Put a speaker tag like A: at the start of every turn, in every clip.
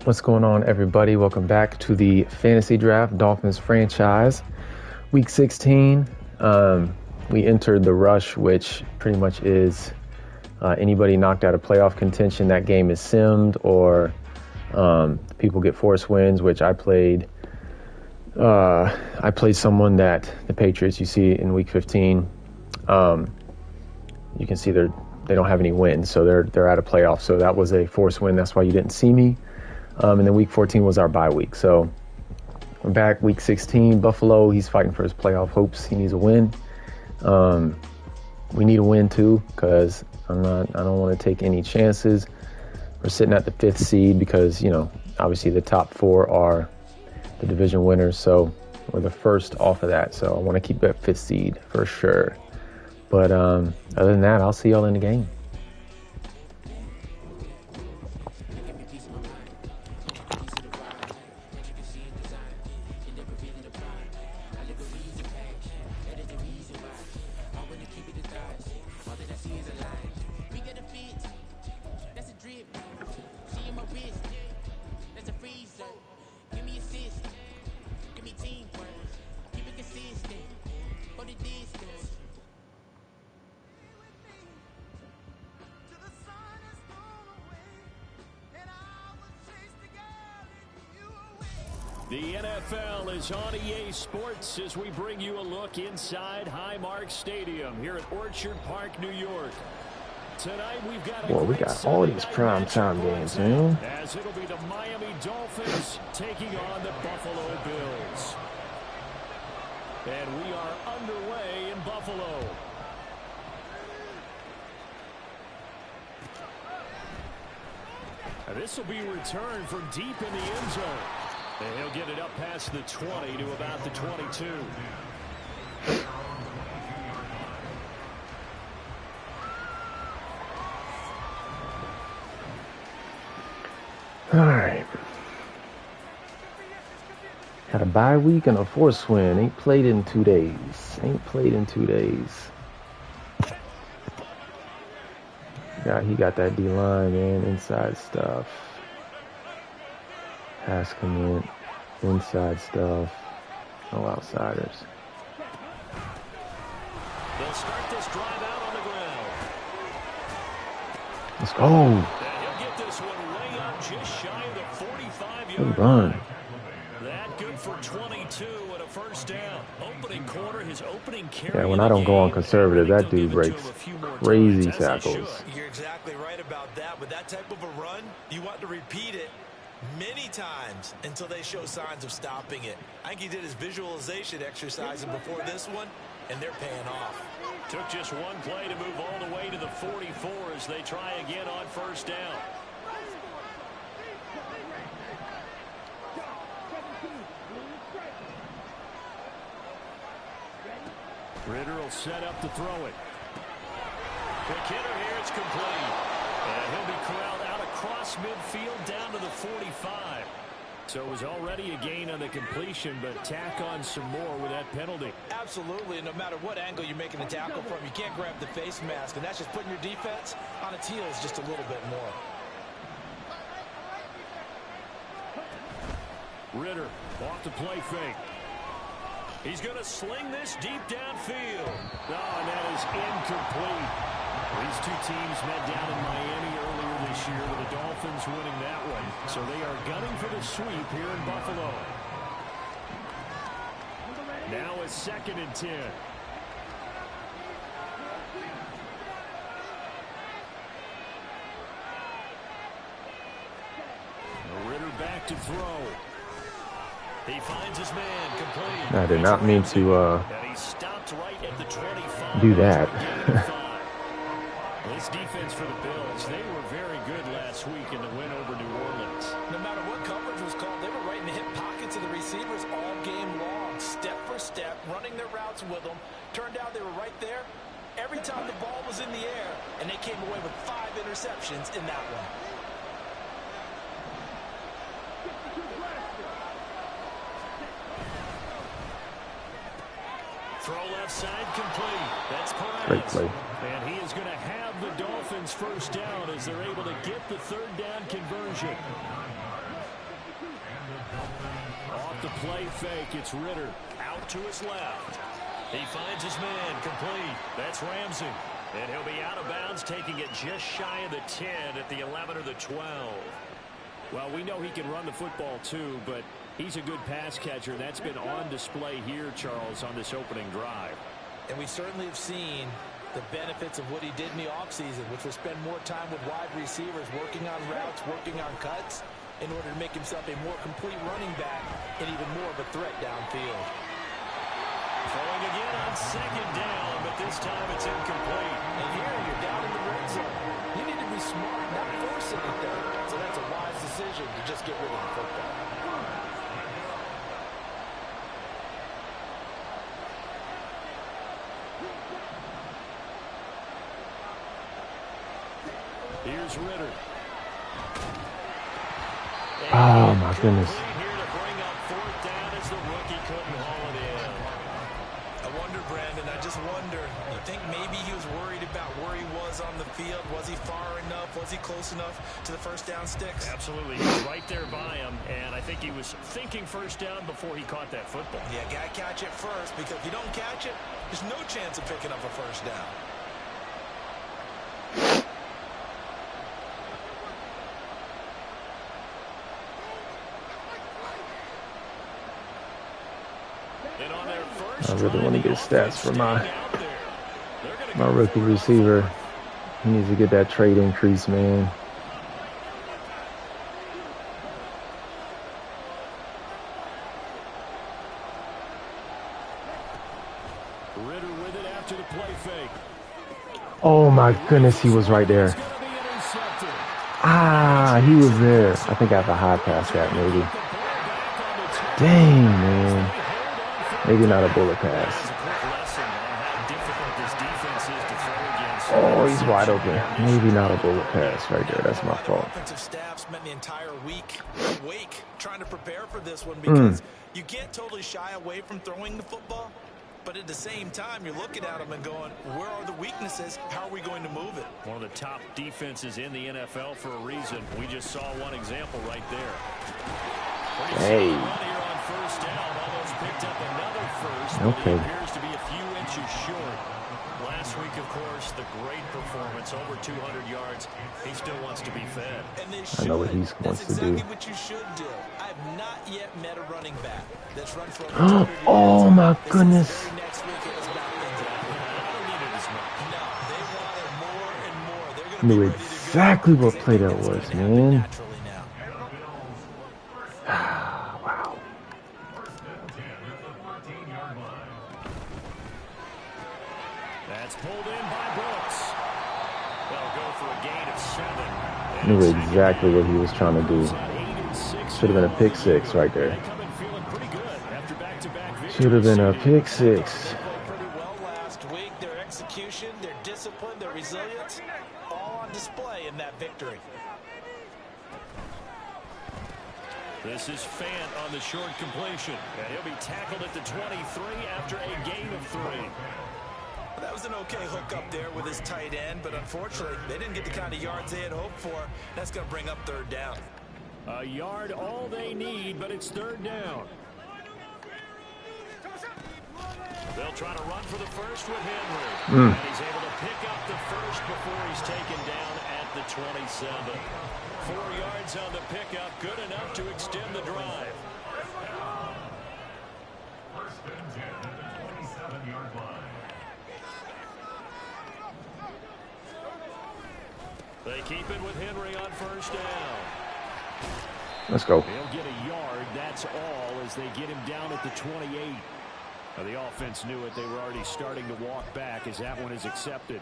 A: What's going on, everybody? Welcome back to the Fantasy Draft Dolphins Franchise. Week 16, we entered the rush, which pretty much is anybody knocked out of playoff contention, that game is simmed, or people get forced wins, which I played. I played someone that the Patriots, you see in Week 15, you can see they don't have any wins, so they're out of playoffs. So that was a forced win. That's why you didn't see me. And then Week 14 was our bye week. So we're back Week 16. Buffalo, he's fighting for his playoff hopes. He needs a win. We need a win too, because I don't want to take any chances. We're sitting at the 5th seed because, obviously the top 4 are the division winners. So we're the first off of that. So I want to keep that 5th seed for sure. But other than that, I'll see y'all in the game.
B: The NFL is on EA Sports as we bring you a look inside Highmark Stadium here at Orchard Park, New York. Tonight we've got
A: we got all these prime time games, man.
B: As it'll be the Miami Dolphins taking on the Buffalo Bills. And we are underway in Buffalo. And this will be returned from deep in the end zone. And he'll get it up past the 20 to about the 22.
A: All right. Got a bye week and a forced win. Ain't played in 2 days. He got that D-line, man. Inside stuff. Pass commit, inside stuff, no outsiders.
B: They'll start this drive out on the ground.
A: Let's go.
B: And he'll get this one way up just shy of the 45-yard
A: Good run.
B: That good for 22 and a first down. Opening quarter, his opening carry.
A: Yeah, when I don't go on conservative, that dude breaks crazy tackles.
C: You're exactly right about that. With that type of a run, you want to repeat it many times until they show signs of stopping it. I think he did his visualization exercising before this one, and they're paying off.
B: Took just one play to move all the way to the 44 as they try again on first down. Ritter will set up to throw it. The kidder here, it's complete. And he'll be corralled out across midfield down to the 45. So it was already a gain on the completion, but tack on some more with that penalty.
C: Absolutely, and no matter what angle you're making the tackle from, you can't grab the face mask, and that's just putting your defense on its heels just a little bit more.
B: Ritter off the play fake. He's going to sling this deep downfield. Oh, and that is incomplete. These two teams met down in Miami earlier this year with the Dolphins winning that one. So they are gunning for the sweep here in Buffalo. Now it's 2nd and 10. Ritter back to throw. He finds his man complete.
A: I did not mean to do that.
B: This defense for the Bills, they were very good last week in the win over New Orleans.
C: No matter what coverage was called, they were right in the hip pockets of the receivers all game long, step for step, running their routes with them. Turned out they were right there every time the ball was in the air, and they came away with 5 interceptions in that one.
B: Throw left side complete. That's
A: Great play.
B: And he is going to have the Dolphins first down as they're able to get the 3rd down conversion. Off the play fake, it's Ritter out to his left. He finds his man, complete. That's Ramsey. And he'll be out of bounds, taking it just shy of the 10 at the 11 or the 12. Well, we know he can run the football too, but he's a good pass catcher. That's been on display here, Charles, on this opening drive.
C: And we certainly have seen the benefits of what he did in the offseason, which was spend more time with wide receivers, working on routes, working on cuts, in order to make himself a more complete running back and even more of a threat downfield.
B: Throwing again on second down, but this time it's incomplete.
C: And here you're down in the red zone. You need to be smart, not force anything. So that's a wise decision to just get rid of the football.
B: Here's Ritter.
A: Oh, my goodness.
B: Here to bring up fourth down as the rookie couldn't haul it in.
C: I wonder, Brandon, I just wonder, you think maybe he was worried about where he was on the field? Was he far enough? Was he close enough to the first down sticks?
B: Absolutely. He was right there by him, and I think he was thinking first down before he caught that football.
C: Yeah, got to catch it first, because if you don't catch it, there's no chance of picking up a first down.
A: I really want to get stats for my rookie receiver. He needs to get that trade increase, man.
B: Ritter with it after the play fake.
A: Oh my goodness, he was right there. Ah, he was there. I think I have a high pass gap, maybe. Dang, man. Maybe not a bullet pass. Oh, he's wide open. Maybe not a bullet pass right there. That's my fault.
C: Offensive staff spent the entire week awake trying to prepare for this one, because you can't totally shy away from throwing the football. But at the same time, you're looking at them and going, where are the weaknesses? How are we going to move it?
B: One of the top defenses in the NFL for a reason. We just saw one example right there.
A: Hey.
B: First down, almost picked up another first,
A: okay.
B: But he appears to be a few inches short. Last week, of course, the great performance, over 200 yards. He still wants to be fed.
C: And they
A: I know what he wants to do.
C: That's exactly what you should do. I have not yet met a running back that's run for over 200 yards.
A: Oh my goodness.
C: Next week it was about
A: I knew exactly what play that was, man. Wow.
B: That's pulled in by Brooks. They'll go for a gain of 7.
A: I knew exactly what he was trying to do. Should have been a pick six right there. Should have been a pick six.
C: Pretty well last week. Their execution, their discipline, their resilience, all on display in that victory.
B: This is Fant on the short completion. And he'll be tackled at the 23 after a gain of 3.
C: That was an okay hook up there with his tight end, but unfortunately, they didn't get the kind of yards they had hoped for. That's going to bring up third down.
B: A yard all they need, but it's third down. They'll try to run for the first with Henry. And he's able to pick up the first before he's taken down at the 27. 4 yards on the pickup, good enough to extend the drive.
D: First and 10 at the 27-yard line.
B: They keep it with Henry on first down.
A: Let's go.
B: They'll get a yard, that's all, as they get him down at the 28. Now, the offense knew it. They were already starting to walk back as that one is accepted.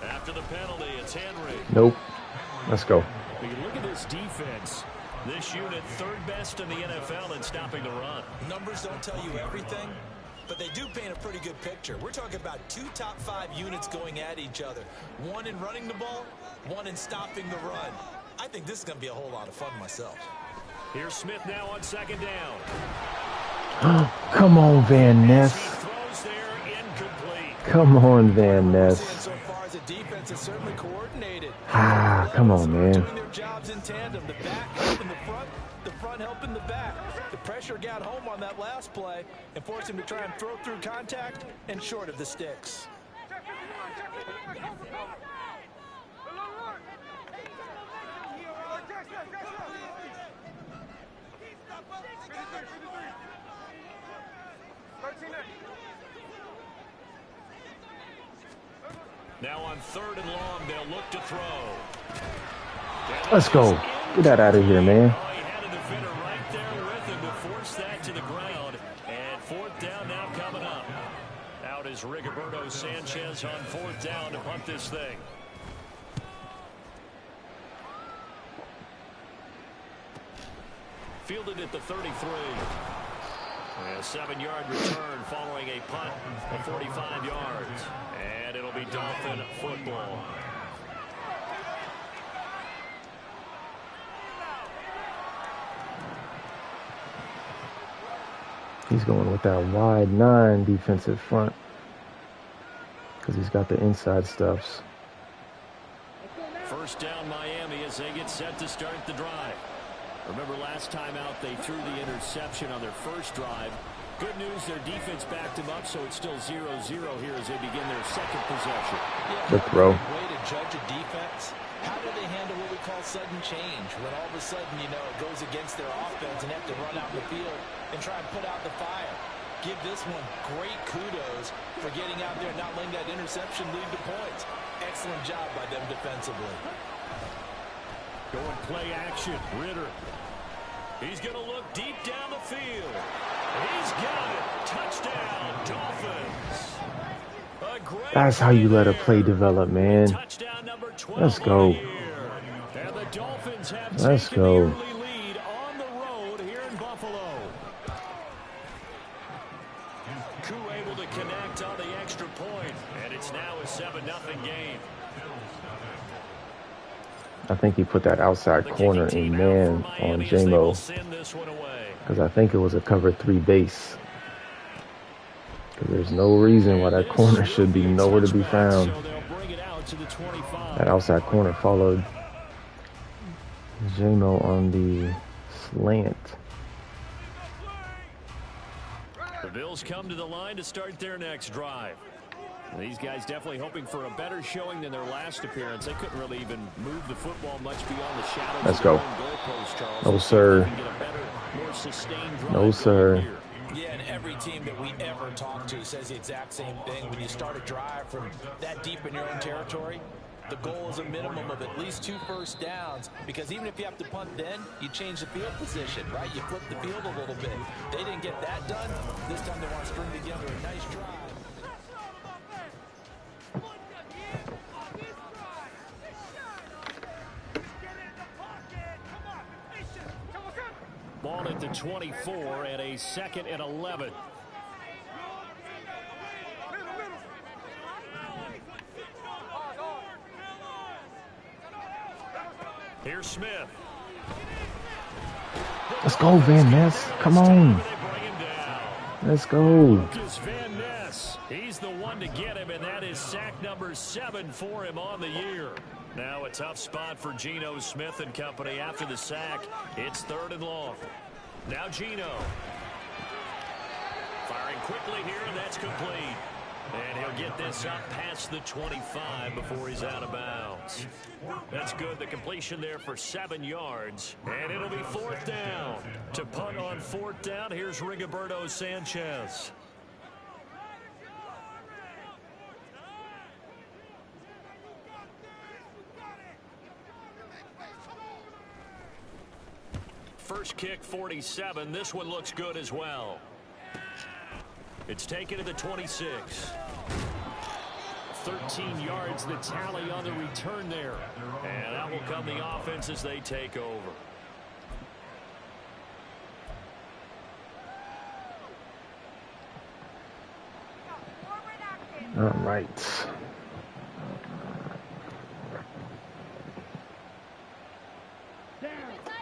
B: After the penalty, it's Henry.
A: Nope. Let's go.
B: But you look at this defense. This unit, third best in the NFL in stopping the run.
C: Numbers don't tell you everything, but they do paint a pretty good picture. We're talking about 2 top 5 units going at each other. One in running the ball, one in stopping the run. I think this is going to be a whole lot of fun myself.
B: Here's Smith now on second down.
A: Come on, Van Ness.
B: He throws there, incomplete.
A: Come on, Van Ness.
C: So far as the defense is certainly coordinated.
A: Come on, man.
C: Doing their jobs in tandem. The back helping the front helping the back. The pressure got home on that last play and forced him to try and throw through contact and short of the sticks.
B: Now on 3rd and long, they'll look to throw.
A: Let's go. Get that out of here, man.
B: Oh, he had a defender right there with him to force that to the ground. And 4th down now coming up. Out is Rigoberto Sanchez on 4th down to punt this thing. Fielded at the 33. A 7-yard return following a punt of 45 yards. And it'll be Dolphin football.
A: He's going with that wide 9 defensive front because he's got the inside stuffs.
B: 1st down Miami as they get set to start the drive. Remember last time out they threw the interception on their first drive. Good news, their defense backed them up, so it's still 0-0 here as they begin their 2nd possession.
A: The throw.
C: Way to judge a defense. How do they handle what we call sudden change? When all of a sudden, you know, it goes against their offense and have to run out in the field and try and put out the fire. Give this one great kudos for getting out there and not letting that interception lead to points. Excellent job by them defensively.
B: Going play action. Ritter. He's going to look deep down the field. He's got it. Touchdown, Dolphins.
A: That's how you let a play develop, man.
B: Touchdown number 12.
A: Let's go.
B: And the Dolphins have
A: Let's
B: taken
A: go.
B: the early lead on the road here in Buffalo. Koo able to connect on the extra point, and it's now a 7-0 game.
A: I think he put that outside corner in man on J-Mo because I think it was a cover 3 base. Because there's no reason why that corner should be nowhere to be found. That outside corner followed J-Mo on the slant.
B: The Bills come to the line to start their next drive. These guys definitely hoping for a better showing than their last appearance. They couldn't really even move the football much beyond the shadows.
A: Let's go. No, sir. No, sir.
C: Yeah, and every team that we ever talk to says the exact same thing. When you start a drive from that deep in your own territory, the goal is a minimum of at least 2 first downs, because even if you have to punt then, you change the field position, right? You flip the field a little bit. They didn't get that done. This time they want to string together a nice drive.
B: Ball at the 24 and a 2nd and 11. Here's Smith.
A: Let's go, Van Ness. Come on. Let's go.
B: Lucas Van Ness. He's the one to get him, and that is sack number 7 for him on the year. Now a tough spot for Geno Smith and company after the sack. It's 3rd and long. Now Geno. Firing quickly here, and that's complete. And he'll get this up past the 25 before he's out of bounds. That's good. The completion there for 7 yards. And it'll be 4th down. To punt on 4th down, here's Rigoberto Sanchez. First kick, 47. This one looks good as well. It's taken to the 26. 13 yards, the tally on the return there. And that will come the offense as they take over.
A: All right.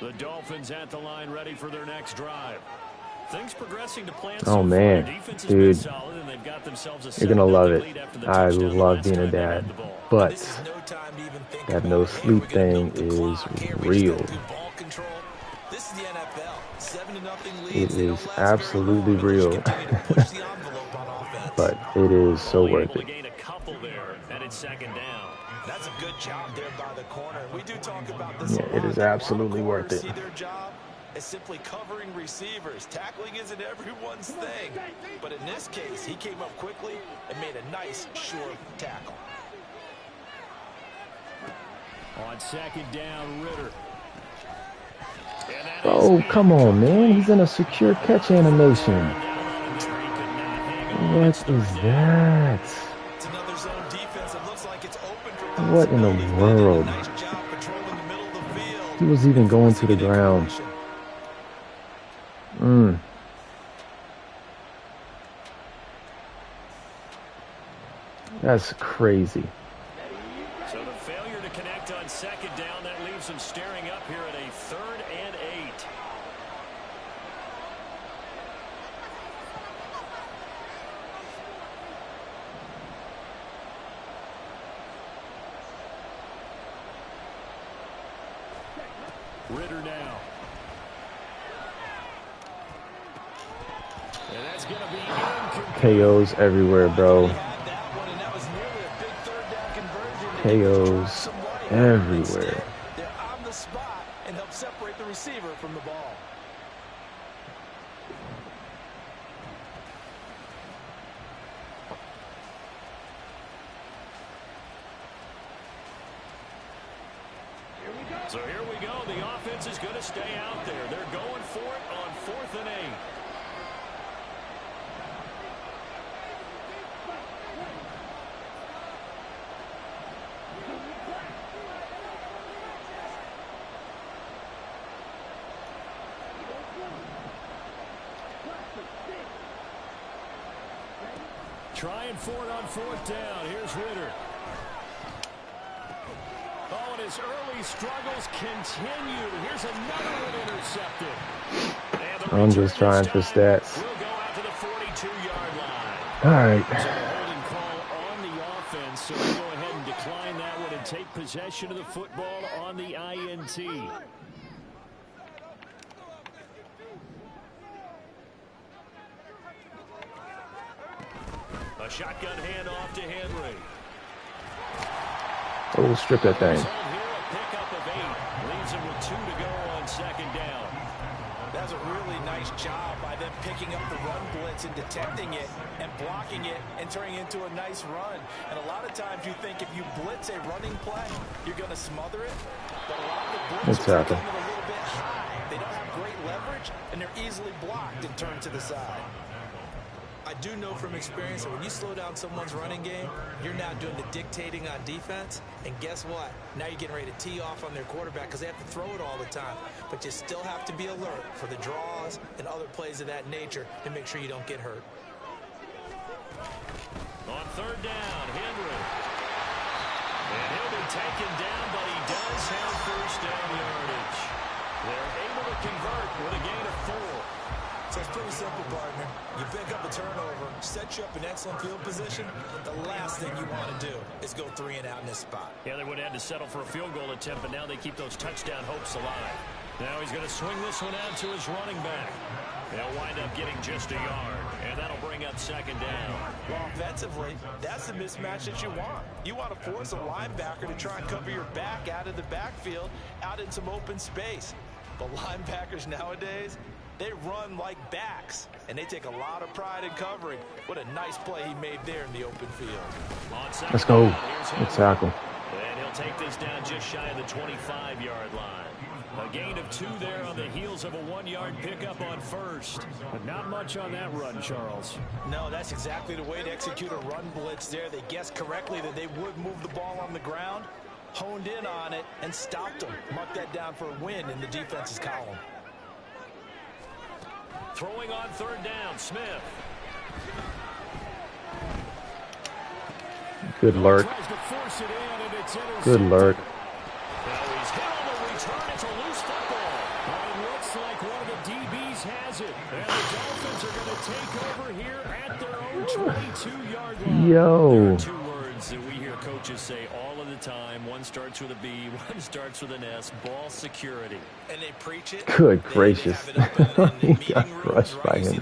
B: The Dolphins at the line ready for their next drive. Things progressing to plan
A: Oh,
B: so
A: man.
B: far. Defense has been
A: Dude.
B: solid, and they've got themselves a
A: You're gonna love
B: 7-0
A: it.
B: lead after the
A: I
B: touchdown
A: love
B: last
A: being a
B: time they ran
A: dad.
B: the ball.
A: But
C: This is no time to even think
A: that
C: about,
A: no
C: hey, are
A: sleep
C: we gonna
A: thing
C: milk the
A: is
C: clock? Hey, are we just
A: real.
C: gonna do ball control? This is the NFL. 7-0
A: It
C: leads. They don't
A: is
C: last very
A: absolutely
C: long unless you
A: real.
C: continue to push the envelope on offense.
A: But it is so
B: Only
A: worth
B: able to
A: it.
B: gain a couple there, and it's second down.
C: That's a good job there by the corner. We do talk about this
A: Yeah,
C: a lot.
A: it is absolutely worth it.
C: See their job as simply covering receivers. Tackling isn't everyone's thing. But in this case, he came up quickly and made a nice, sure tackle.
B: On second down, Ritter.
A: Oh, come on, man. He's in a secure catch animation. What is that?
C: It's another zone defense. It looks like it's open for
A: What in the
C: possibilities. They did a
A: world?
C: nice job patrolling the middle of the field.
A: He was even going to the ground. That's crazy.
B: So the failure to connect on second down, that leaves them staring up here at a 3rd and 8. Ritter now. And that's going to be incomplete.
A: KOs everywhere, bro. KOs everywhere.
C: They're on the spot and help separate the receiver from the ball.
B: So here we go. The offense is going to stay out there. They're going for it on 4th and 8. Trying for it on 4th down. Here's Ritter. Oh, and his early struggles continue. Here's another one intercepted.
A: I'm just trying for stats.
B: We'll go out to the 42-yard line.
A: All right.
B: So a holding call on the offense. So we'll go ahead and decline that one and take possession of the football on the INT. A shotgun handoff to Henry.
A: Oh, strip that thing.
B: Here, a pickup of 8. Leaves him with 2 to go on second down.
C: That's a really nice job by them picking up the run blitz and detecting it and blocking it and turning it into a nice run. And a lot of times you think if you blitz a running play, you're going to smother it. But a lot of the blitzes are coming a little bit high. They don't have great leverage, and they're easily blocked and turned to the side. I do know from experience that when you slow down someone's running game, you're now doing the dictating on defense. And guess what? Now you're getting ready to tee off on their quarterback because they have to throw it all the time. But you still have to be alert for the draws and other plays of that nature to make sure you don't get hurt.
B: On 3rd down, Henry. And he'll be taken down, but he does have 1st down yardage. They're able to convert with a gain of 4.
C: So it's pretty simple, partner. You pick up a turnover, set you up in excellent field position. The last thing you want to do is go 3 and out in this spot.
B: Yeah, they would have had to settle for a field goal attempt, but now they keep those touchdown hopes alive. Now he's going to swing this one out to his running back. They'll wind up getting just a yard, and that'll bring up second down.
C: Well, offensively, that's the mismatch that you want. You want to force a linebacker to try and cover your back out of the backfield, out in some open space. But linebackers nowadays, they run like backs, and they take a lot of pride in covering. What a nice play he made there in the open field.
A: Let's go. Good tackle.
B: And he'll take this down just shy of the 25-yard line. A gain of 2 there on the heels of a 1-yard pickup on 1st. But not much on that run, Charles.
C: No, that's exactly the way to execute a run blitz there. They guessed correctly that they would move the ball on the ground, honed in on it, and stopped them. Mark that down for a win in the defense's column.
B: Throwing on 3rd down, Smith.
A: Good lurk. Good lurk.
B: Now he's hit on the return. It's a loose football. It looks like one of the DBs Franchise has it. And the Dolphins are going to take over here at their own 22-yard line.
A: Yo.
B: There are two words that we hear coaches say all of the time. One starts with a B, one starts with an S. Ball security.
C: And they preach it.
A: Good gracious. He got crushed by Henry.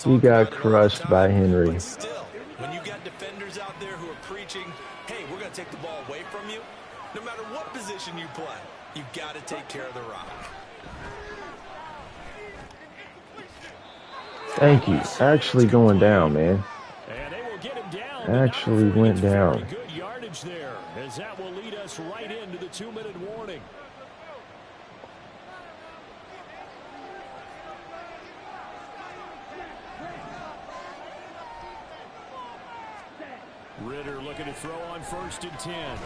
A: He got crushed by Henry.
C: But still, when you got defenders out there who are preaching, hey, we're going to take the ball away from you, no matter what position you play, you've got to take care of the rock.
A: Thank you. Actually going down, man.
B: And they will get him down.
A: Actually went down.
B: Good yardage there, as that will lead us right into the 2-minute warning. Ritter looking to throw on 1st and 10.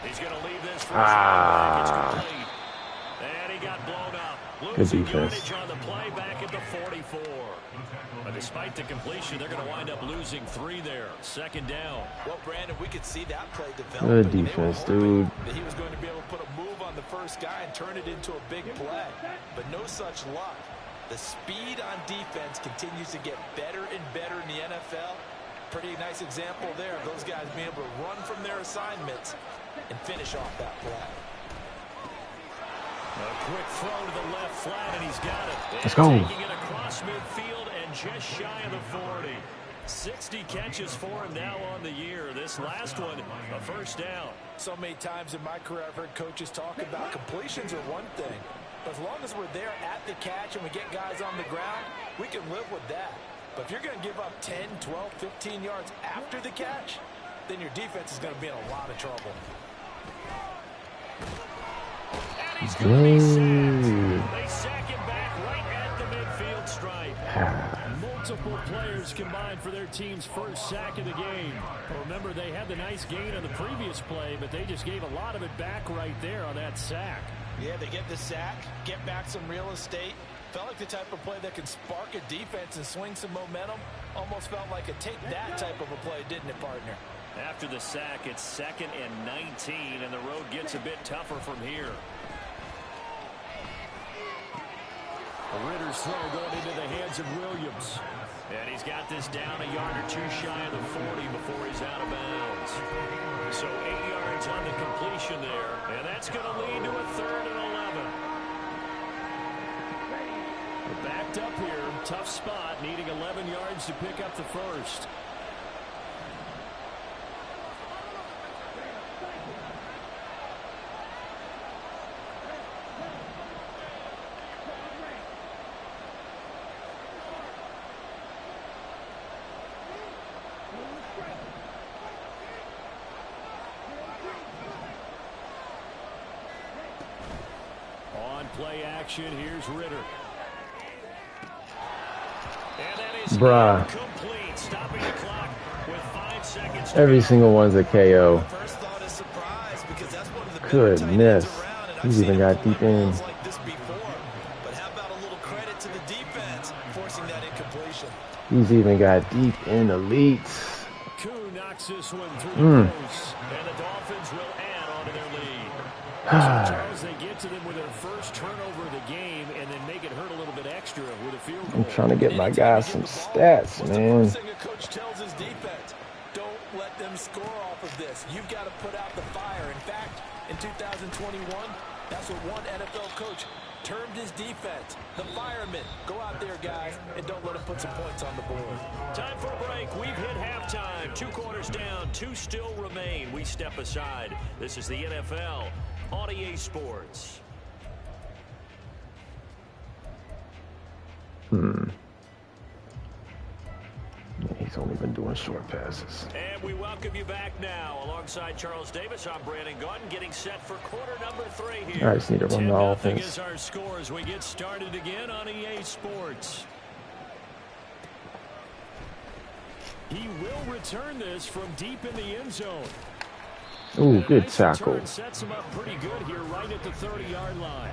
B: He's going to leave this for and he got blown up.
A: Good defense.
B: On the play back at the 44. But despite the completion, they're going to wind up losing 3 there. 2nd down.
C: Well, Brandon, we could see that play develop.
A: Good defense, dude.
C: That he was going to be able to put a move on the first guy and turn it into a big play. But no such luck. The speed on defense continues to get better and better in the NFL. Pretty nice example there of those guys being able to run from their assignments and finish off that play.
B: A quick throw to the left flat, and he's got it.
A: Let's go.
B: Taking it across midfield and just shy of the 40. 60 catches for him now on the year. This last one, a 1st down.
C: So many times in my career I've heard coaches talk about completions are one thing. But as long as we're there at the catch and we get guys on the ground, we can live with that. But if you're going to give up 10, 12, 15 yards after the catch, then your defense is going to be in a lot of trouble.
B: And he's going to be sacked. They sack him back right at the midfield stripe. Multiple players combined for their team's first sack of the game. Remember, they had the nice gain on the previous play, but they just gave a lot of it back right there on that sack.
C: Yeah, they get the sack, get back some real estate. Felt like the type of play that could spark a defense and swing some momentum. Almost felt like a take that type of a play, didn't it, partner?
B: After the sack, it's 2nd and 19, and the road gets a bit tougher from here. Ritter's throw going into the hands of Williams. And he's got this down a yard or 2 shy of the 40 before he's out of bounds. So 8 yards on the completion there, and that's going to lead to a 3rd and 11. We're backed up here, tough spot, needing 11 yards to pick up the 1st. Play action. Here's Ritter. And that is complete. Stopping the clock with 5 seconds.
A: Every single one's a KO.
C: First thought is surprise because that's one of the
A: Goodness. He's even got deep in.
C: like this before. But how about a little credit to the defense forcing that incompletion?
A: He's even got deep in elites.
B: Koo knocks this one through the post, and the Dolphins will add on to their lead. Charles, they get to them with their first turnover of the game and then make it hurt a little bit extra with a field goal.
A: I'm trying to get my guys some stats, man.
C: What's the first thing a coach tells his defense? Don't let them score off of this. You've got to put out the fire. In fact, in 2021, that's what one NFL coach termed his defense. The firemen. Go out there, guys, and don't let them put some points on the board.
B: Time for a break. We've hit halftime. 2 quarters down. 2 still remain. We step aside. This is the NFL on EA Sports.
A: He's only been doing short passes.
B: And we welcome you back now. Alongside Charles Davis, I'm Brandon Gunn, getting set for quarter number 3 here.
A: All right, just need to run the offense.
B: Is our score as we get started again on EA Sports. He will return this from deep in the end zone.
A: Ooh, good
B: Nice
A: tackle.
B: return sets him up pretty good here right at the 30-yard line.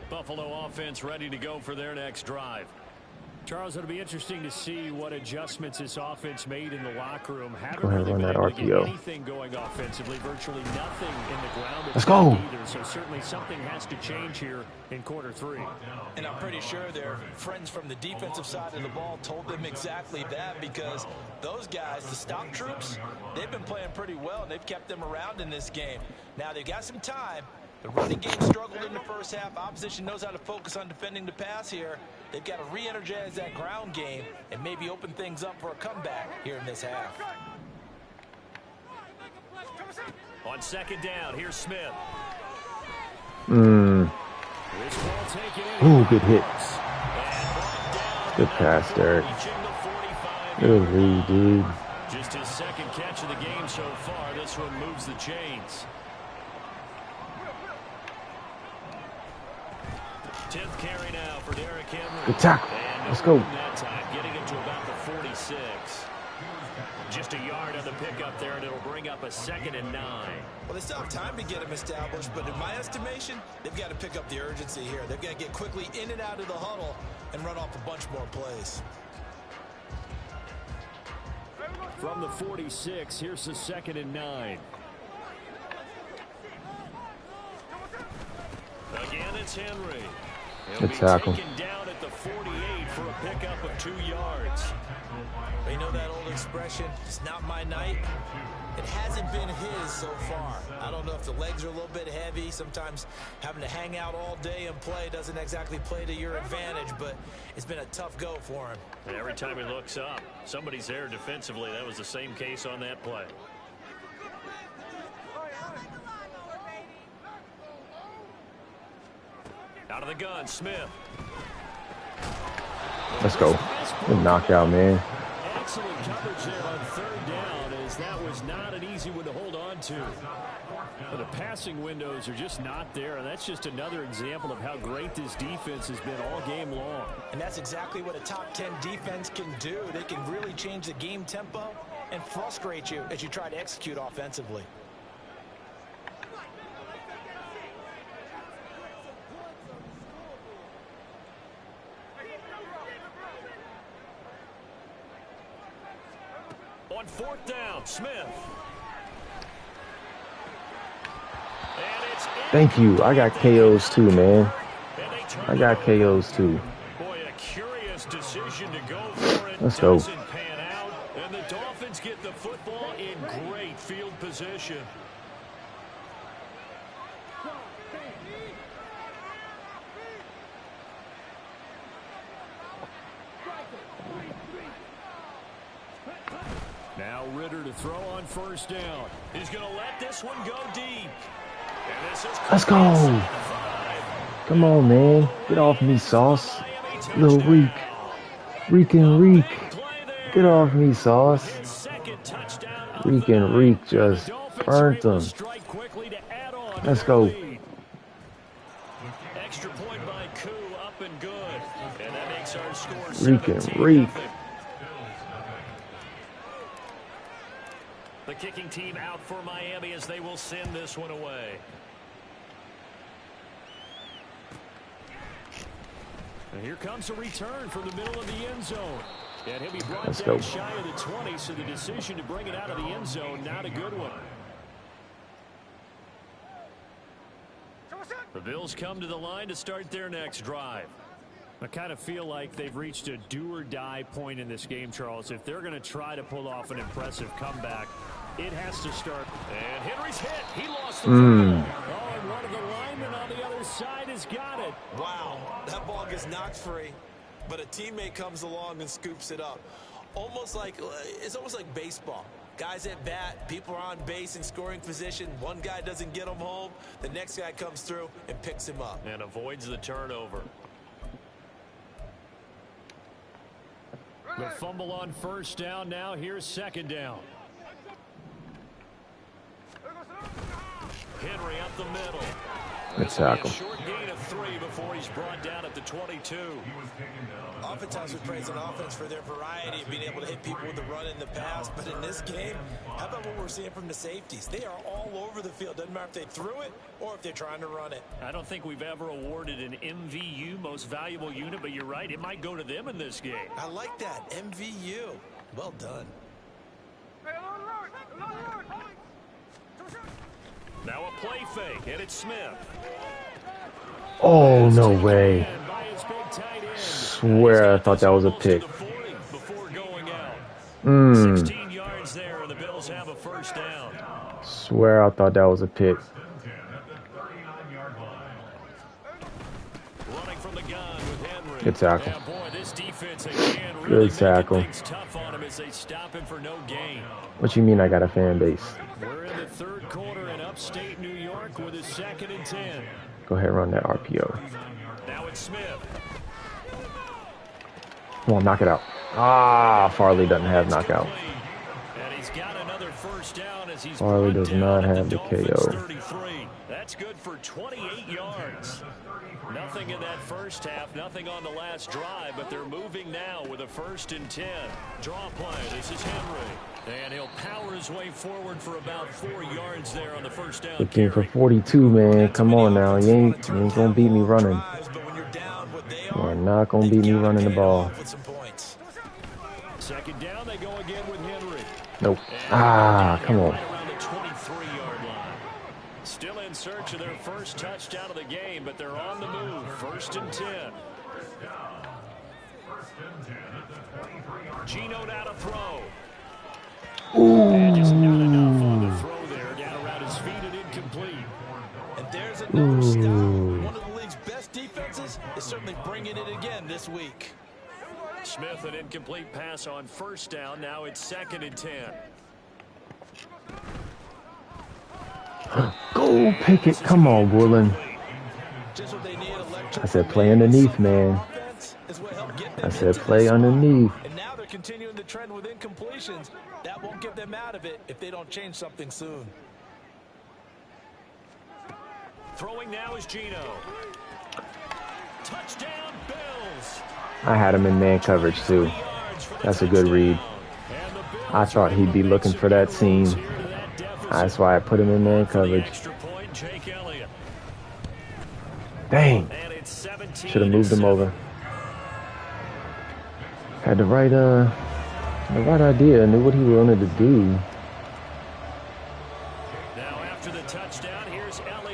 B: Buffalo offense ready to go for their next drive. Charles, it'll be interesting to see what adjustments this offense made in the locker room.
A: Go ahead and run that RPO.
B: Anything going offensively, virtually nothing in the ground.
A: Let's go.
B: Either, so certainly something has to change here in quarter 3.
C: And I'm pretty sure their friends from the defensive side of the ball told them exactly that, because those guys, the stock troops, they've been playing pretty well, and they've kept them around in this game. Now they've got some time. The running game struggled in the first half. Opposition knows how to focus on defending the pass here. They've got to re-energize that ground game and maybe open things up for a comeback here in this half.
B: On 2nd down, here's Smith.
A: Ooh, good hit. Good pass, Derek. Good read, dude.
B: Just his 2nd catch of the game so far. This one moves the chains. 10th carry now for Derrick Henry.
A: Good tackle. Let's go.
B: That time, getting it to about the 46. Just a yard on the pickup there, and it'll bring up a 2nd and 9.
C: Well, they still have time to get him established, but in my estimation, they've got to pick up the urgency here. They've got to get quickly in and out of the huddle and run off a bunch more plays.
B: From the 46, here's the 2nd and 9. Again, it's Henry. He'll be taken down at the 48 for a pickup of 2 yards.
C: You know that old expression, it's not my night? It hasn't been his so far. I don't know if the legs are a little bit heavy. Sometimes having to hang out all day and play doesn't exactly play to your advantage, but it's been a tough go for him.
B: And every time he looks up, somebody's there defensively. That was the same case on that play. Out of the gun, Smith.
A: Let's go. Good knockout, man.
B: Excellent coverage there on 3rd down, as that was not an easy one to hold on to. But the passing windows are just not there, and that's just another example of how great this defense has been all game long.
C: And that's exactly what a top 10 defense can do. They can really change the game tempo and frustrate you as you try to execute offensively. On 4th down, Smith. And it's
A: Thank you. I got KOs too, man. I got KOs too.
B: Boy, a curious decision to go for it.
A: Let's go.
B: Doesn't pan out, and the Dolphins get the football in great field position. Now Ritter to throw on 1st down. He's going to let this one go deep. And this is
A: Let's go. Come on, man. Get off me, Sauce. Little Reek. Reek and Reek. Get off me, Sauce. Reek and Reek just burnt them. Let's go.
B: Extra point by Koo, up and good. And that makes our score
A: Reek and Reek.
B: The kicking team out for Miami as they will send this one away. And here comes a return from the middle of the end zone. And he'll be brought down shy of the 20, so the decision to bring it out of the end zone, not a good one. The Bills come to the line to start their next drive. I kind of feel like they've reached a do-or-die point in this game, Charles. If they're going to try to pull off an impressive comeback, it has to start. And Henry's hit. He lost the football. Oh, and one of the linemen on the other side has got it.
C: Wow, that ball gets knocked free, but a teammate comes along and scoops it up. It's almost like baseball. Guys at bat, people are on base in scoring position. One guy doesn't get him home. The next guy comes through and picks him up.
B: And avoids the turnover. The fumble on 1st down. Now here's 2nd down. Henry up the middle.
A: Good tackle.
B: Short gain of 3 before he's brought down at the 22.
C: Oftentimes we praise an offense for their variety of being able to hit people with the run in the pass, but in this game, how about what we're seeing from the safeties? They are all over the field. Doesn't matter if they threw it or if they're trying to run it.
B: I don't think we've ever awarded an MVU, most valuable unit, but you're right, it might go to them in this game.
C: I like that, MVU. Well done.
B: Now a play fake, and it's Smith.
A: Oh, no way. Swear I thought that was a pick.
B: 16 yards there, and the Bills have a first down.
A: Swear I thought that was a pick.
B: Running from the gun with Henry.
A: Good tackle.
B: Yeah, boy, this defense again really
A: Good tackle.
B: making things tough on him as they stop him for no gain.
A: What you mean I got a fan base?
B: We're in the third quarter in upstate New York with a 2nd and 10.
A: Go ahead and run that RPO.
B: Now it's Smith.
A: Come on, knock it out. Ah, Farley doesn't have knockout.
B: And he's got another first down as he's
A: Farley does not have the
B: Dolphins
A: KO.
B: 33. That's good for 28 yards. Nothing in that first half, nothing on the last drive, but they're moving now with a 1st and 10. Draw play. This is Henry. And he'll power his way forward for about 4 yards there on the first down.
A: 15 for 42, man. Come on now. You ain't gonna beat me running. You are not gonna beat me running the ball.
B: 2nd down, they go again with Henry.
A: Nope. Ah, come on.
B: Right around the 23-yard line. Still in search of their first touchdown of the game, but they're on the move. 1st and 10. Gino now to throw. And just not enough on the throw there. Down around his feet and incomplete.
C: And there's another stop. One of the league's best defenses is certainly bringing it again this week.
B: Smith, an incomplete pass on 1st down. Now it's 2nd and 10.
A: Go pick it. Come on, Woodland. I said play underneath, man. I said play underneath.
C: And now they're continuing the trend with incompletions. That won't get them out of it if they don't change something soon.
B: Throwing now is Gino. Touchdown, Bills.
A: I had him in man coverage too. That's a good read. I thought he'd be looking for that seam. That's why I put him in man coverage. Dang. Should have moved him over. Had the right idea. Knew what he wanted to do.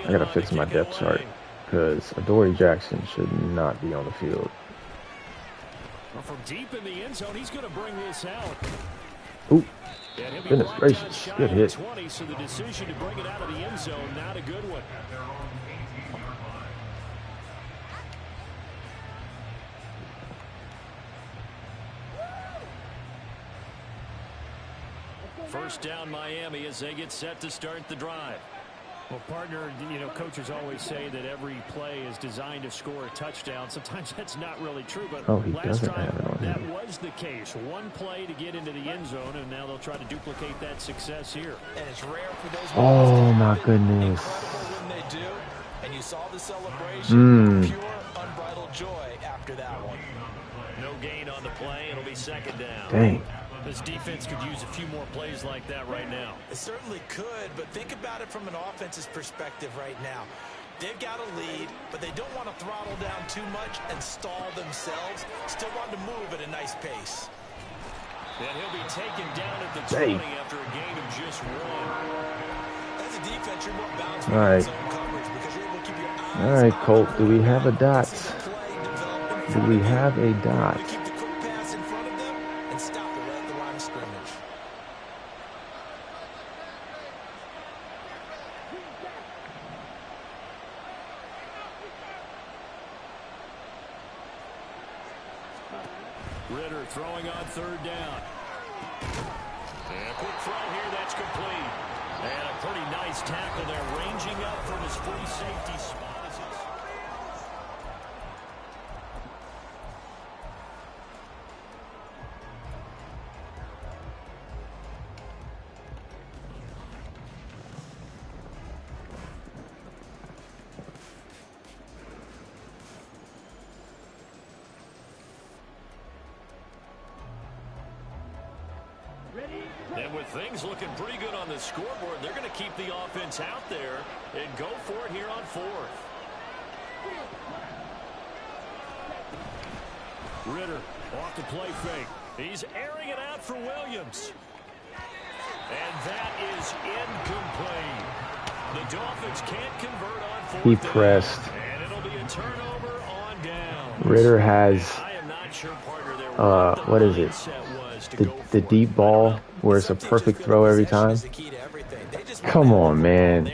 A: I gotta fix my depth chart because Adoree Jackson should not be on the field.
B: Well, from deep in the end zone, he's going to bring this out.
A: Ooh, goodness gracious, good hit.
B: 20, so the decision to bring it out of the end zone, not a good one. First down, Miami, as they get set to start the drive. Well, partner, you know, coaches always say that every play is designed to score a touchdown. Sometimes that's not really true, but
A: he
B: last
A: doesn't
B: drive,
A: have it on
B: that
A: him.
B: was the case. One play to get into the end zone, and now they'll try to duplicate that success here.
C: And it's rare for those
A: Oh, my goodness.
C: when they do, and you saw the celebration. Pure, unbridled joy after that one.
B: No gain on the play. It'll be 2nd down.
A: Dang.
B: This defense could use a few more plays like that right now.
C: It certainly could, but think about it from an offense's perspective right now. They've got a lead, but they don't want to throttle down too much and stall themselves. Still want to move at a nice pace.
B: And he'll be taken down at the 20 after a gain of just 1.
C: As a defense, you're more balanced
A: All right.
C: zone coverage because you're able to keep your eyes
A: All right, Colt. Do we have a dot?
C: see the play develop in
A: Do
C: front
A: we
C: of them.
A: have a dot?
C: Keep the quick pass in front of them and stop it right at the line of scrimmage.
B: Ritter throwing on 3rd down. And a quick throw here, that's complete. And a pretty nice tackle there, ranging up from his free safety spot. And with things looking pretty good on the scoreboard, they're going to keep the offense out there and go for it here on 4th. Ritter off the play fake. He's airing it out for Williams. And that is incomplete. The Dolphins can't convert on 4th.
A: He pressed.
B: And it'll be a turnover on down.
A: Ritter has,
B: I am not sure, partner,
A: what is it? The deep ball where it's a perfect throw every time. Come on, man.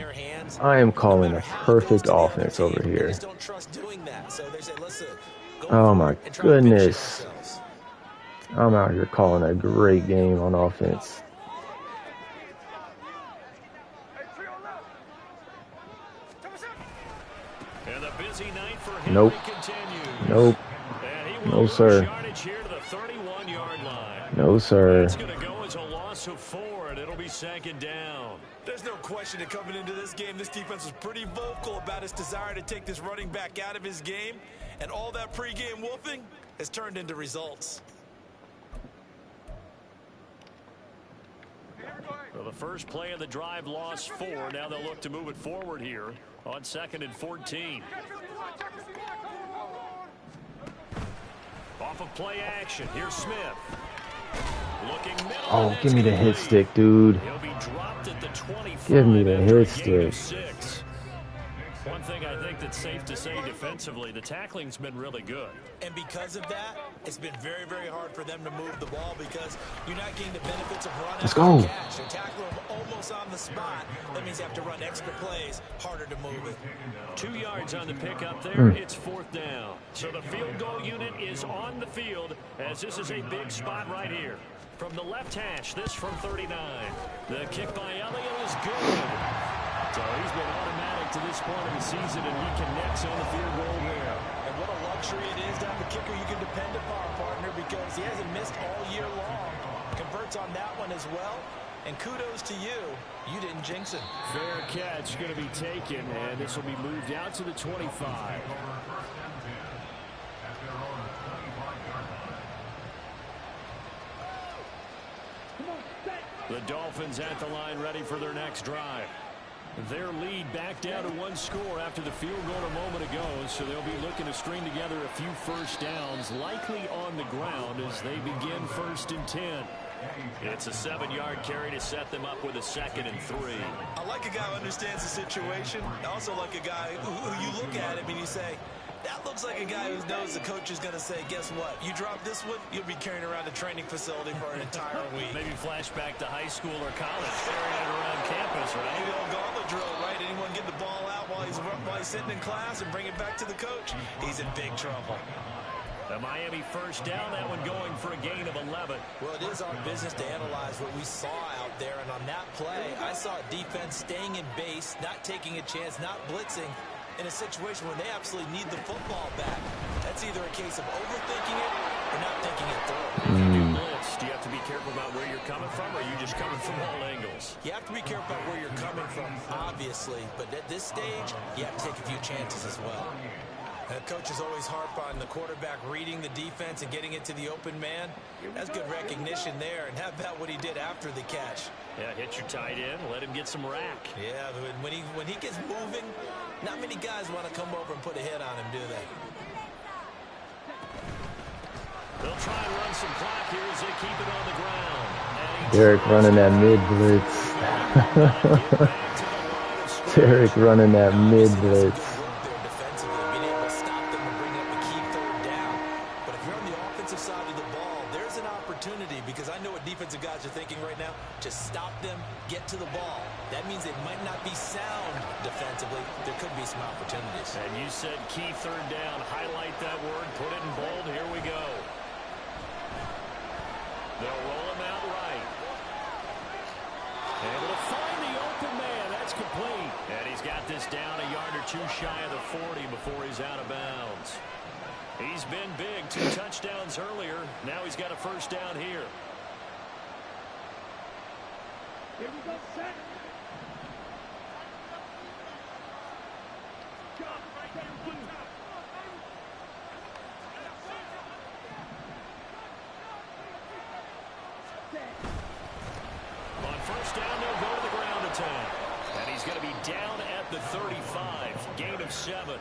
A: I am calling a perfect offense over here. Oh my goodness. I'm out here calling a great game on offense.
B: And the busy night for him
A: Nope.
B: continues.
A: Nope. No, sir.
B: Here to the 31-yard line.
A: No, sir.
B: It's going to go as a loss of 4, and it'll be 2nd down.
C: There's no question that coming into this game, this defense was pretty vocal about its desire to take this running back out of his game, and all that pregame wolfing has turned into results.
B: Well, the first play of the drive lost 4. Now they'll look to move it forward here on 2nd and 14. Off of play action. Here's Smith. Looking middle.
A: Oh, give me the hit stick, dude.
B: He'll be dropped at the 25.
A: Give me the
B: after a
A: hit
B: gain of
A: stick.
B: 6. One thing I think that's safe to say defensively, the tackling's been really good.
C: And because of that, it's been very, very hard for them to move the ball because you're not getting the benefits of run
A: Let's
C: after
A: go.
C: the catch. They're tackling them almost on the spot. That means you have to run extra plays, harder to move it.
B: 2 yards on the pickup there. It's 4th down. So the field goal unit is on the field as this is a big spot right here. From the left hash, this from 39. The kick by Elliott is good. So he's been automatic to this point of the season, and he connects on the field goal there.
C: And what a luxury it is to have a kicker you can depend upon, partner, because he hasn't missed all year long. Converts on that one as well. And kudos to you. You didn't jinx it.
B: Fair catch going to be taken, and this will be moved out to the 25. The Dolphins at the line ready for their next drive. Their lead back down to 1 score after the field goal a moment ago, so they'll be looking to string together a few first downs, likely on the ground as they begin 1st and 10. It's a 7-yard carry to set them up with a 2nd and 3.
C: I like a guy who understands the situation. I also like a guy who you look at him and you say, that looks like a guy who knows the coach is going to say, guess what? You drop this one, you'll be carrying around the training facility for an entire week.
B: Maybe flashback to high school or college, carrying it around campus, right?
C: The old gauntlet drill, right? Anyone get the ball out while he's sitting in class and bring it back to the coach? He's in big trouble.
B: The Miami first down, that one going for a gain of 11.
C: Well, it is our business to analyze what we saw out there, and on that play, I saw defense staying in base, not taking a chance, not blitzing, in a situation where they absolutely need the football back. That's either a case of overthinking it or not thinking it through.
B: If you do blitz, do you have to be careful about where you're coming from, or are you just coming from all angles?
C: You have to be careful about where you're coming from, obviously, but at this stage, you have to take a few chances as well. Coaches always harp on the quarterback reading the defense and getting it to the open man. That's good recognition there, and how about what he did after the catch?
B: Yeah, hit your tight end, let him get some rack.
C: Yeah, when he gets moving, not many guys want to come over and put a hit on him, do they?
B: They'll try and run some clock here as they keep it on the ground.
A: Derek running that mid blitz. Derek running that mid blitz.
C: Guys are thinking right now, just stop them, get to the ball. That means it might not be sound defensively. There could be some opportunities.
B: And you said key 3rd down. Highlight that word, put it in bold. Here we go. They'll roll him out right. Able to find the open man. That's complete. And he's got this down a yard or 2 shy of the 40 before he's out of bounds. He's been big. 2 touchdowns earlier. Now he's got a first down here.
E: Here we go, set. Jump right there, one time.
B: 35, gain of 7.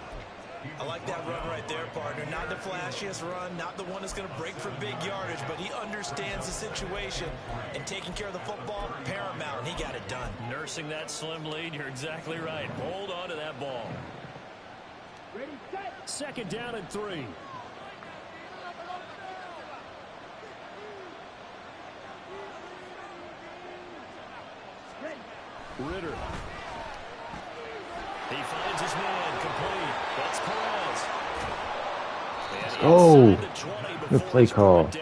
C: I like that run right there, partner. Not the flashiest run, not the one that's going to break for big yardage, but he understands the situation, and taking care of the football, paramount, and he got it done.
B: Nursing that slim lead, you're exactly right. Hold on to that ball.
E: Ready, set.
B: Second down and 3. Ritter. He finds his man complete. That's Perez.
A: Oh, good play call.
B: They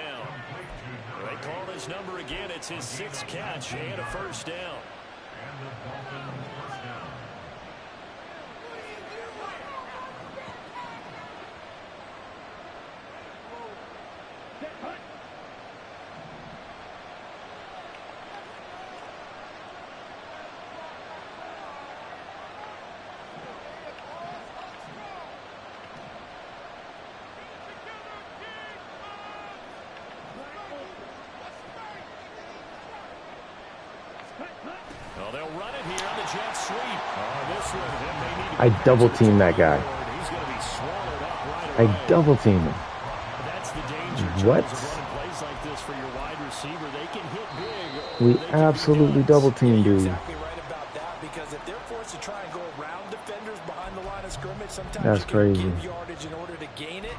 B: call his number again. It's his 6th catch and a first down.
D: And the Dolphins first down.
E: Set, hut.
B: Oh, they'll run it here on the jet sweep. This one, they need to
A: I double team that guy.
B: He's going to be swallowed up right
A: I
B: away.
A: double team him.
B: That's the danger.
A: What?
B: Charles, of running plays like this for your wide receiver. They can hit big. or
A: We
B: they can be
A: absolutely
B: guns.
A: double team,
C: You're
A: dude.
C: exactly right about that, because if they're forced to try and go around defenders behind the line of scrimmage, sometimes
A: That's
C: you can
A: crazy.
C: give yardage in order to gain it.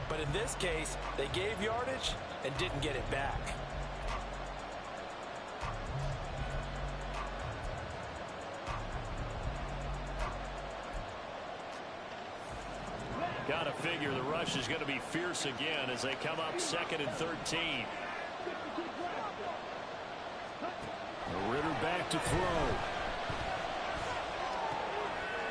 C: But in this case, they gave yardage and didn't get it back.
B: Got to figure the rush is going to be fierce again as they come up 2nd and 13. Ritter back to throw.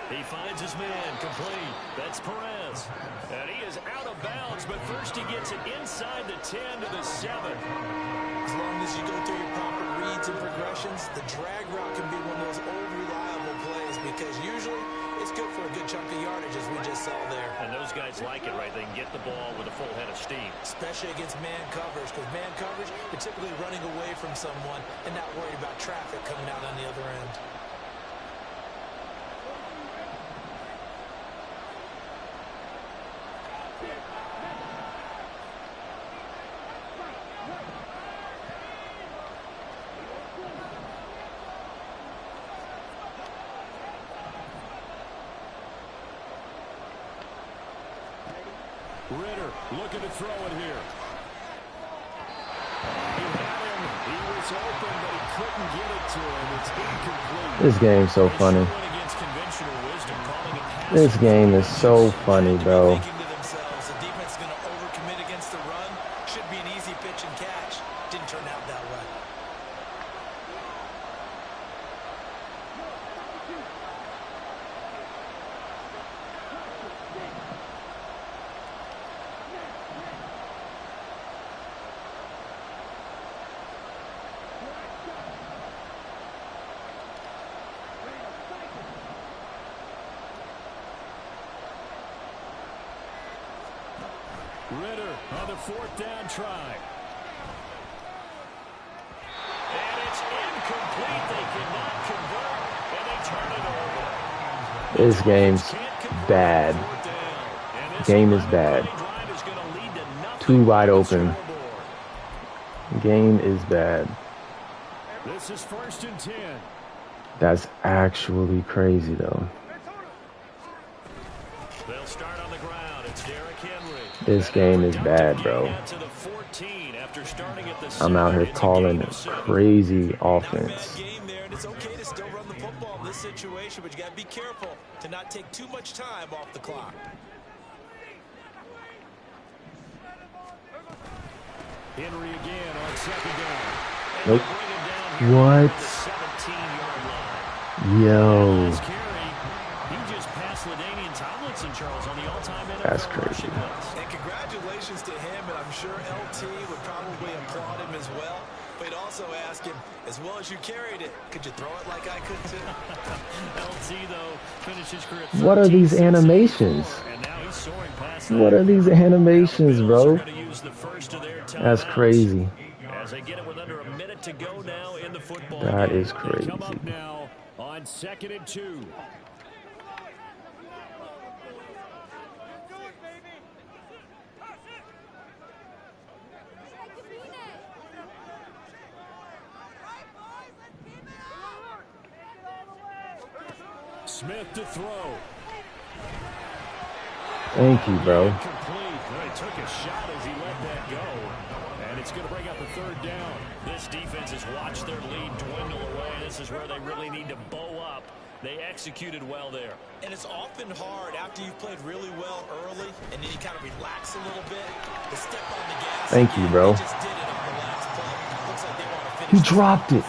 B: He finds his man complete. That's Perez. And he is out of bounds, but first he gets it inside the 10 to the 7.
C: As long as you go through your proper reads and progressions, the drag route can be one of those old reliable plays, because usually it's good for a good chunk of yardage, as we just saw there.
B: And those guys like it, right? They can get the ball with a full head of steam.
C: Especially against man coverage, because man coverage, you're typically running away from someone and not worried about traffic coming out on the other end.
B: Ritter looking to throw it here. He had him. He was open, but he couldn't get it to him. It's incomplete.
A: This game's so
B: They
A: funny.
B: should win against conventional wisdom, calling it pass
A: This game is so funny, bro.
C: Thinking to themselves, the defense is going to overcommit against the run. Should be an easy pitch and catch. Didn't turn out that way.
B: Ritter on the 4th down try. And it's incomplete. They cannot convert, and they turn it over.
A: This game's
B: Can't convert
A: bad.
B: on 4th down. And this
A: Game is bad.
B: drive is going to lead to nothing
A: Too wide
B: on the
A: open.
B: scoreboard.
A: Game is bad.
B: This is 1st and 10.
A: That's actually crazy, though.
B: They'll start on the ground. It's Derrick Henry.
A: This game is bad, bro.
B: To the 14 after starting at the
A: I'm out here
B: 7. It's a
A: calling
B: gain of 7.
A: crazy
C: Not a bad
A: offense.
C: game there, and it's okay to still run the football in this situation, but you got to be careful to not take too much time off the clock.
B: Henry again on 2nd down. And
A: Nope.
B: they bring him down here
A: What?
B: at the 17-yard line.
A: Yo,
B: Last carry, he just passed LaDainian Tomlinson, Charles, on the all-time NFL
A: That's crazy.
B: rushing list.
C: And congratulations to him, and I'm sure LT would probably applaud him as well. But he'd also ask him, as well as you carried it, could you throw it like I could too?
B: LT, though, finished his career
A: what are these
B: 13,
A: animations?
B: and now he's soaring past
A: What are these animations,
B: Bills
A: bro?
B: are gonna use the first of their
A: That's
B: timeouts.
A: crazy.
B: As they get it with under a minute to go now in the football
A: That
B: game.
A: is
B: They come
A: crazy.
B: up now on 2nd and 2. Smith to throw.
A: Thank you, bro.
B: Incomplete. He took a shot as he let that go. And it's going to bring up a third down. This defense has watched their lead dwindle away. This is where they really need to bow up. They executed well there.
C: And it's often hard after you've played really well early and then you kind of relax a little bit to step on the gas.
A: Thank you, bro.
C: They just did it on the last play. Looks like they want to finish.
A: He dropped it.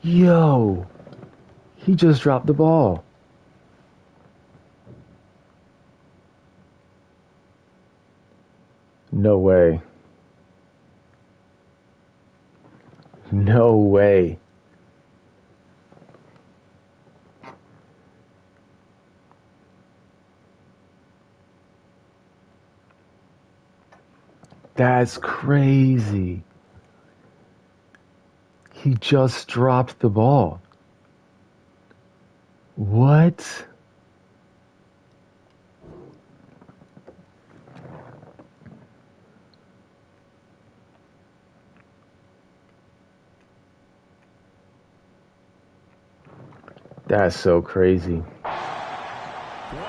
A: Yo. He just dropped the ball. No way. No way. That's crazy. He just dropped the ball. What? That's so crazy.
B: What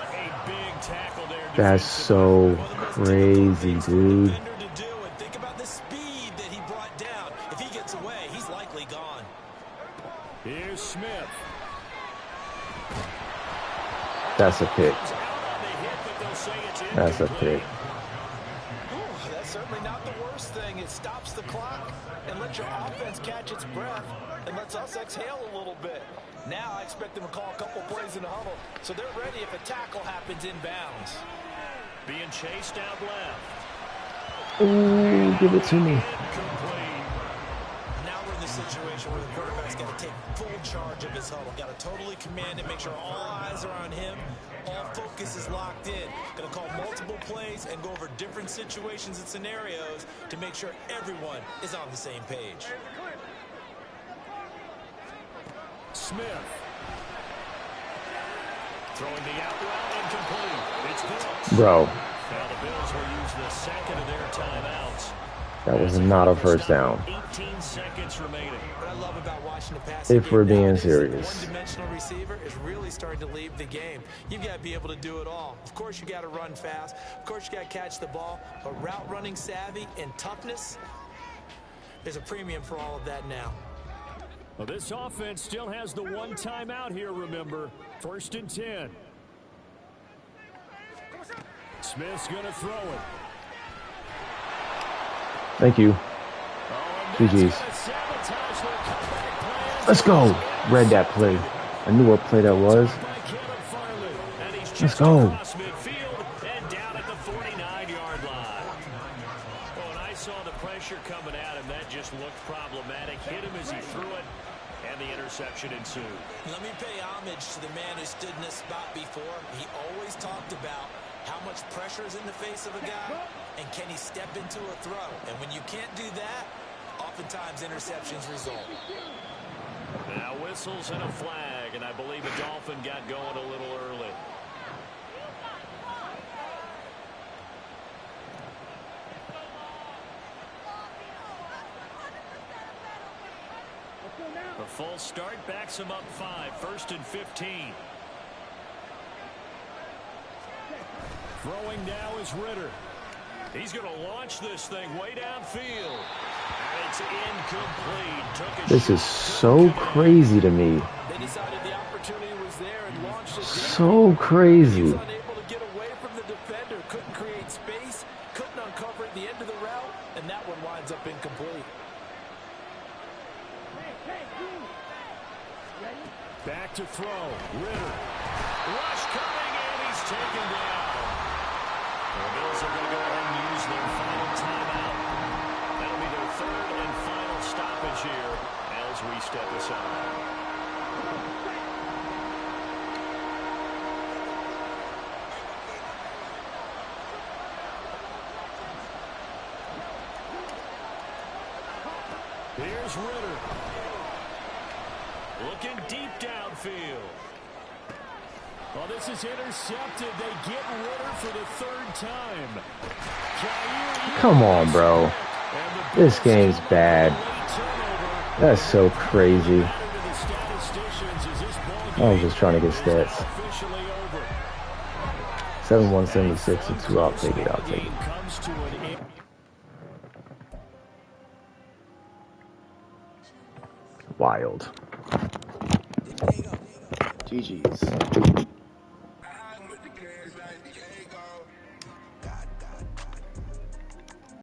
B: a big tackle there.
A: That's so crazy, dude.
C: Think about the speed that he brought down. If he gets away, he's likely gone.
B: Here's Smith.
A: That's a pick. That's a pick.
C: That's certainly not the worst thing. It stops the clock and lets your offense catch its breath and lets us exhale a little bit. Now I expect them to call a couple plays in the huddle, so they're ready if a tackle happens inbounds.
B: Being chased out left.
A: Ooh, give it to me.
C: Now we're in the situation where the quarterback's got to take full charge of his huddle. Got to totally command it, make sure all eyes are on him. All focus is locked in. Going to call multiple plays and go over different situations and scenarios to make sure everyone is on the same page.
B: Smith. Throwing the out route incomplete. It's Bills.
A: Bro.
B: Now the Bills will use the second of their timeouts.
A: That was not a first down.
B: 18 seconds remaining.
C: What I love about watching the pass
A: If we're being serious.
C: One-dimensional receiver is really starting to leave the game. You've got to be able to do it all. Of course, you got to run fast. Of course, you got to catch the ball. But route running savvy and toughness, there's a premium for all of that now.
B: Well, this offense still has the one timeout here, remember. 1st and 10. Smith's going to throw it.
A: Thank you. GG's. Let's go. Read that play. I knew what play that was. Let's go.
B: And down at the 49-yard line. Well, when I saw the pressure coming at him, that just looked problematic. Hit him as he threw it, and the interception ensued.
C: Let me pay homage to the man who stood in this spot before. He always talked about how much pressure is in the face of a guy, and can he step into a throw? And when you can't do that, oftentimes interceptions result.
B: Now whistles and a flag, and I believe the Dolphin got going a little early. The full start backs him up 5. 1st and 15. Throwing now is Ritter. He's going to launch this thing way downfield. And it's incomplete.
A: This is so crazy to me.
C: They decided the opportunity was there and launched it.
A: So crazy.
C: He was unable to get away from the defender. Couldn't create space. Couldn't uncover at the end of the route. And that one winds up incomplete.
B: Back to throw. Ritter. Rush coming, and he's taken down. The Bills are going to go ahead and use their final timeout. That'll be their 3rd and final stoppage here as we step aside. Here's Ritter. Looking deep downfield. Well, this is intercepted. They get Ritter for the 3rd time.
A: Come on, bro. This game's bad. That's so crazy. I was just trying to get stats. 7-1-76 and 2. I'll take it. I'll take it. Wild. GG's.